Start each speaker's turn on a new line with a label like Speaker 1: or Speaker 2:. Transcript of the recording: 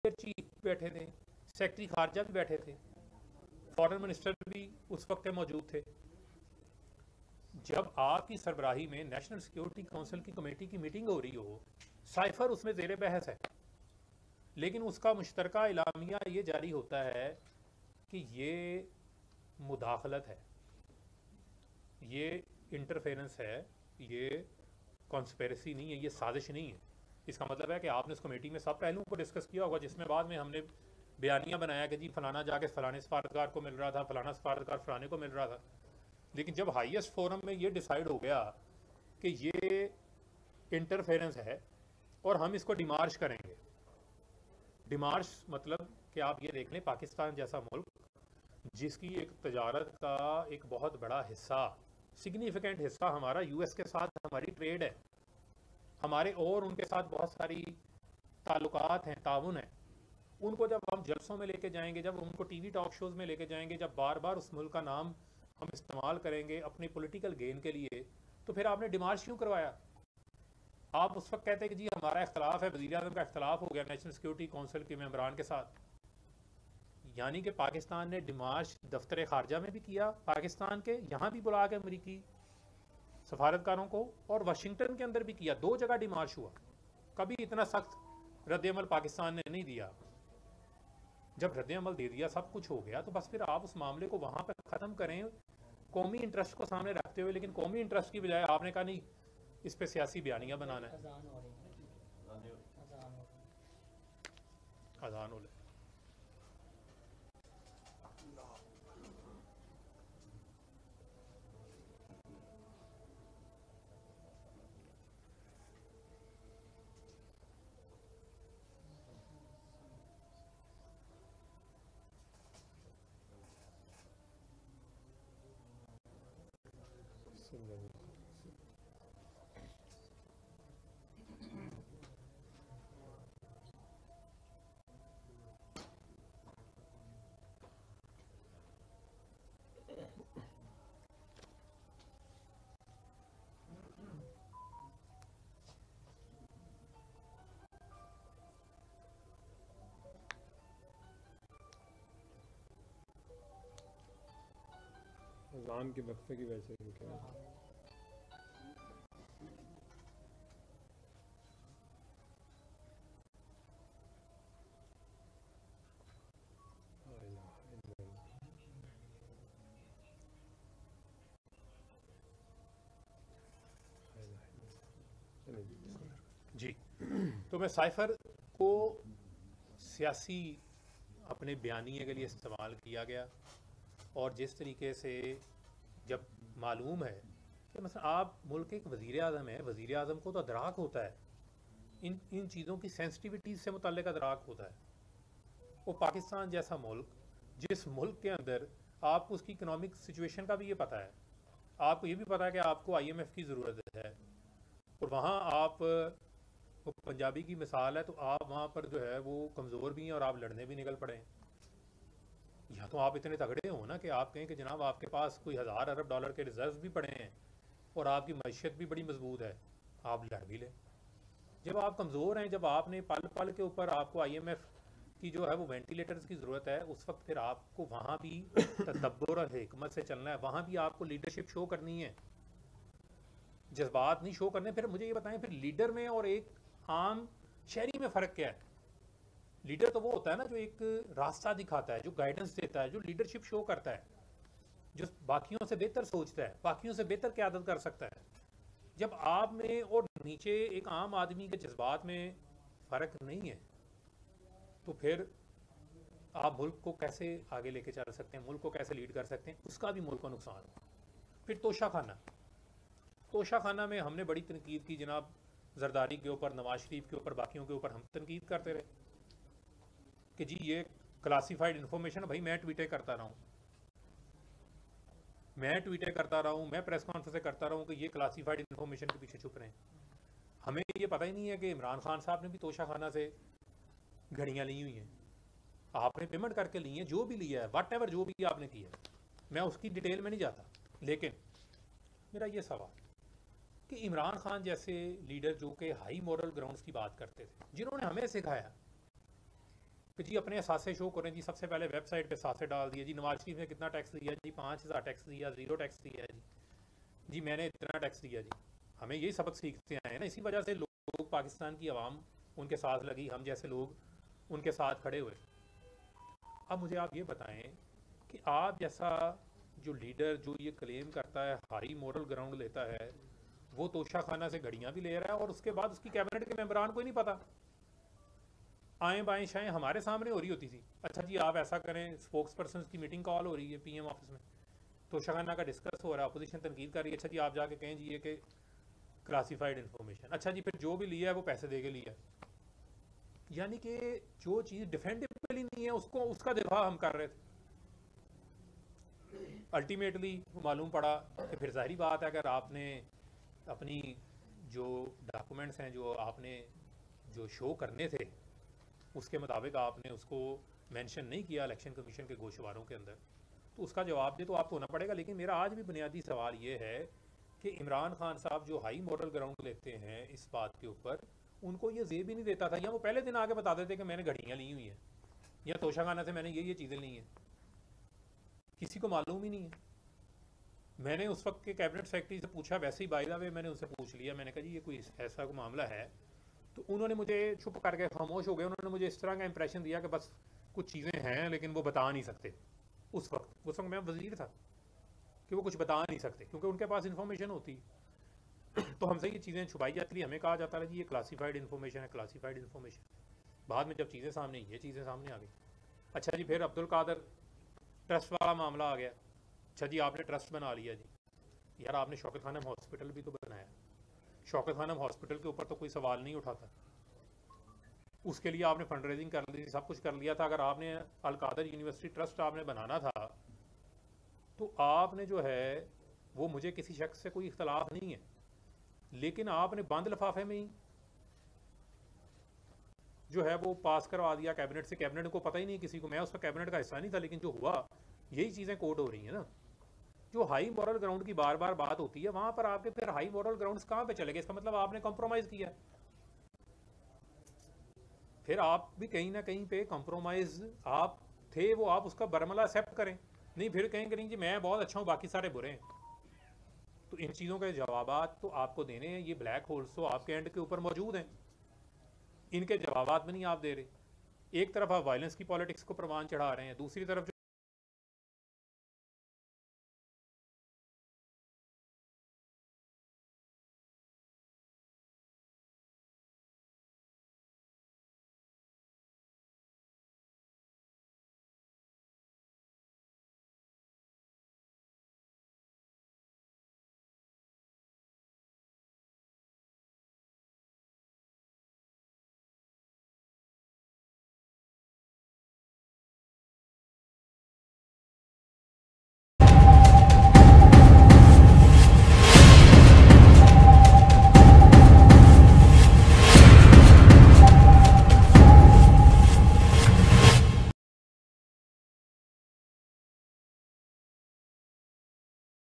Speaker 1: Chief बैठे थे, secretary खारजा भी बैठे थे, फॉरेन मिनिस्टर भी उस वक्त मौजूद थे। जब आपकी सरबराही में नेशनल सिक्योरिटी काउंसिल की कमेटी की मीटिंग हो रही हो, साइफर उसमें ज़ेर बहस है, लेकिन उसका मुश्तरका इलामिया ये जारी होता है कि ये मुदाखलत है, ये इंटरफेरेंस है, ये कॉन्स्पेरेसी नहीं है, ये साजिश नहीं है। इसका मतलब है कि आपने उस कमेटी में सब पहलुओं को डिस्कस किया होगा, जिसमें बाद में हमने बयानियाँ बनाया कि जी फलाना जाके फलाने सफारतकार को मिल रहा था, फलाना सफारतकार फलाने को मिल रहा था। लेकिन जब हाईएस्ट फोरम में ये डिसाइड हो गया कि ये इंटरफेरेंस है और हम इसको डिमार्श करेंगे, डिमार्श मतलब कि आप ये देख लें, पाकिस्तान जैसा मुल्क जिसकी एक तजारत का एक बहुत बड़ा हिस्सा, सिग्निफिकेंट हिस्सा हमारा यूएस के साथ हमारी ट्रेड है, हमारे और उनके साथ बहुत सारी ताल्लुकात हैं, ताउन है, उनको जब हम जलसों में लेके जाएंगे, जब उनको टीवी टॉक शोज़ में लेके जाएंगे, जब बार बार उस मुल्क का नाम हम इस्तेमाल करेंगे अपने पॉलिटिकल गेन के लिए, तो फिर आपने डिमार्श क्यों करवाया? आप उस वक्त कहते हैं कि जी हमारा इख्तलाफ है, वज़ीर आज़म का इख्तलाफ हो गया नेशनल सिक्योरिटी काउंसिल के मेंबरान के साथ। यानी कि पाकिस्तान ने डिमार्श दफ्तर खारजा में भी किया, पाकिस्तान के यहाँ भी बुला के अमरीकी सफारतकारों को, और वाशिंगटन के अंदर भी किया। 2 जगह डिमार्श हुआ। कभी इतना सख्त रद्दमल पाकिस्तान ने नहीं दिया। जब रद्दमल दे दिया, सब कुछ हो गया, तो बस फिर आप उस मामले को वहाँ पर ख़त्म करें कौमी इंटरेस्ट को सामने रखते हुए। लेकिन कौमी इंटरेस्ट की बजाय आपने कहा नहीं, इस पर सियासी बयानियाँ बनाना है। अजान हो
Speaker 2: अज़ान के वक्फे की वजह से क्या
Speaker 1: जी। तो मैं साइफर को सियासी अपने बयानिए के लिए इस्तेमाल किया गया, और जिस तरीके से जब मालूम है कि मतलब आप मुल्क के एक वज़ीर आज़म है, वज़ीर आज़म को तो अदराक होता है, इन इन चीज़ों की सेंसिटिविटीज़ से मुतल्लिक अदराक होता है। वो पाकिस्तान जैसा मुल्क, जिस मुल्क के अंदर आपको उसकी इकनॉमिक सिचुएशन का भी ये पता है, आपको ये भी पता है कि आपको IMF की ज़रूरत है, और वहाँ आप, वो पंजाबी की मिसाल है, तो आप वहाँ पर जो है वो कमज़ोर भी हैं और आप लड़ने भी निकल पड़े हैं। या तो आप इतने तगड़े हो ना कि आप कहें कि जनाब आपके पास कोई 1000 अरब डॉलर के रिजर्व भी पड़े हैं और आपकी मैशियत भी बड़ी मजबूत है, आप लड़ भी लें। जब आप कमज़ोर हैं, जब आपने पल पल के ऊपर आपको IMF की जो है वो वेंटिलेटर्स की ज़रूरत है, उस वक्त फिर आपको वहाँ भी तदब्बर और हिकमत से चलना है, वहाँ भी आपको लीडरशिप शो करनी है, जज्बात नहीं शो करने। फिर मुझे ये बताएं, फिर लीडर में और एक आम शहरी में फ़र्क क्या है? लीडर तो वो होता है ना जो एक रास्ता दिखाता है, जो गाइडेंस देता है, जो लीडरशिप शो करता है, जो बाकियों से बेहतर सोचता है, बाकियों से बेहतर क़यादत कर सकता है। जब आप में और नीचे एक आम आदमी के जज्बात में फ़र्क नहीं है, तो फिर आप मुल्क को कैसे आगे लेके चल सकते हैं, मुल्क को कैसे लीड कर सकते हैं? उसका भी मुल्क को नुकसान हो। फिर तोशा खाना में हमने बड़ी तनकीद की, जनाब जरदारी के ऊपर, नवाज शरीफ के ऊपर, बाकियों के ऊपर हम तनकीद करते रहे कि जी ये क्लासीफाइड इन्फॉर्मेशन, भाई मैं ट्वीटें करता रहा हूँ, मैं प्रेस कॉन्फ्रेंस करता रहा हूँ कि ये क्लासीफाइड इन्फॉर्मेशन के पीछे छुप रहे हैं। हमें ये पता ही नहीं है कि इमरान खान साहब ने भी तोशा खाना से घड़ियाँ ली हुई हैं, आपने पेमेंट करके ली है, जो भी लिया है, वट एवर जो भी आपने किया है, मैं उसकी डिटेल में नहीं जाता। लेकिन मेरा ये सवाल कि इमरान खान जैसे लीडर जो कि हाई मॉरल ग्राउंड्स की बात करते थे, जिन्होंने हमें सिखाया कि जी अपने असासे शो करें जी, सबसे पहले वेबसाइट पे असासे डाल दिए जी, नवाज शरीफ ने कितना टैक्स दिया जी, 5,000 टैक्स दिया, 0 टैक्स दिया जी मैंने इतना टैक्स दिया जी। हमें यही सबक सीखते आए हैं ना, इसी वजह से लोग पाकिस्तान की आवाम उनके साथ लगी, हम जैसे लोग उनके साथ खड़े हुए। अब मुझे आप ये बताएं कि आप जैसा जो लीडर जो ये क्लेम करता है, हाई मॉरल ग्राउंड लेता है, वो तोशा खाना से घड़ियां भी ले रहा है और उसके बाद उसकी कैबिनेट के मेंबरान को ही नहीं पता। आएँ बाएँ शाएँ हमारे सामने हो रही होती थी। अच्छा जी आप ऐसा करें, स्पोक्स पर्सन की मीटिंग कॉल हो रही है पीएम ऑफिस में, तोशा खाना का डिस्कस हो रहा है, अपोजिशन तनकीद कर रही है, अच्छा जी आप जाके कहें जी ये कि क्लासिफाइड इन्फॉर्मेशन, अच्छा जी फिर जो भी लिया है वो पैसे दे के लिया। यानी कि जो चीज़ डिफेंडेबल ही नहीं है उसको, उसका दिफा हम कर रहे थे। अल्टीमेटली मालूम पड़ा कि फिर जाहिर बात है, अगर आपने अपनी जो डॉक्यूमेंट्स हैं जो आपने जो शो करने थे उसके मुताबिक आपने उसको मेंशन नहीं किया इलेक्शन कमीशन के गोशवारों के अंदर, तो उसका जवाब दे तो आपको होना पड़ेगा। लेकिन मेरा आज भी बुनियादी सवाल ये है कि इमरान खान साहब जो हाई मॉरल ग्राउंड लेते हैं इस बात के ऊपर, उनको ये जेब ही नहीं देता था, या वो पहले दिन आके बता देते कि मैंने घड़ियाँ ली हुई हैं या तोशा खाना से मैंने ये चीज़ें ली हैं, किसी को मालूम ही नहीं है। मैंने उस वक्त के कैबिनेट सेक्रेटरी से पूछा, वैसे ही बाय द वे मैंने उनसे पूछ लिया, मैंने कहा जी ये कोई ऐसा कोई मामला है, तो उन्होंने मुझे चुप करके खामोश हो गए। उन्होंने मुझे इस तरह का इंप्रेशन दिया कि बस कुछ चीज़ें हैं लेकिन वो बता नहीं सकते। उस वक्त मैं वजीर था कि वो कुछ बता नहीं सकते क्योंकि उनके पास इंफॉर्मेशन होती तो हमसे ये चीज़ें छुपाई जाती थी, हमें कहा जाता है जी ये क्लासीफाइड इन्फॉर्मेशन है, क्लासीफाइड इन्फॉर्मेशन। बाद में जब चीज़ें सामने, ये चीज़ें सामने आ गई। अच्छा जी फिर अब्दुल कादर ट्रस्ट वाला मामला आ गया। अच्छा जी आपने ट्रस्ट बना लिया जी, यार आपने शौकत खानम हॉस्पिटल भी तो बनाया, शौकत खानम हॉस्पिटल के ऊपर तो कोई सवाल नहीं उठाता, उसके लिए आपने फंड रेजिंग कर ली थी, सब कुछ कर लिया था। अगर आपने अल कादर यूनिवर्सिटी ट्रस्ट आपने बनाना था तो आपने जो है वो, मुझे किसी शख्स से कोई इख्तलाफ नहीं है, लेकिन आपने बंद लिफाफे में ही जो है वो पास करवा दिया कैबिनेट से। कैबिनेट को पता ही नहीं किसी को, मैं उसका कैबिनेट का हिस्सा नहीं था, लेकिन जो हुआ यही चीज़ें कोड हो रही हैं ना। जो हाई मॉरल ग्राउंड की बार बार बात होती है वहां पर आपके फिर हाई मॉरल ग्राउंड्स कहाँ पे चले गए? इसका मतलब आपने कॉम्प्रोमाइज़ किया, फिर आप भी कहीं ना कहीं पे कॉम्प्रोमाइज़ आप थे, वो आप उसका बरमला एक्सेप्ट करें, नहीं फिर कहेंगे नहीं जी मैं बहुत अच्छा हूँ बाकी सारे बुरे हैं। तो इन चीज़ों के जवाब तो आपको देने हैं, ये ब्लैक होल्स तो आपके एंड के ऊपर मौजूद हैं, इनके जवाब भी नहीं आप दे रहे। एक तरफ आप वायलेंस की पॉलिटिक्स को प्रवान चढ़ा रहे हैं, दूसरी तरफ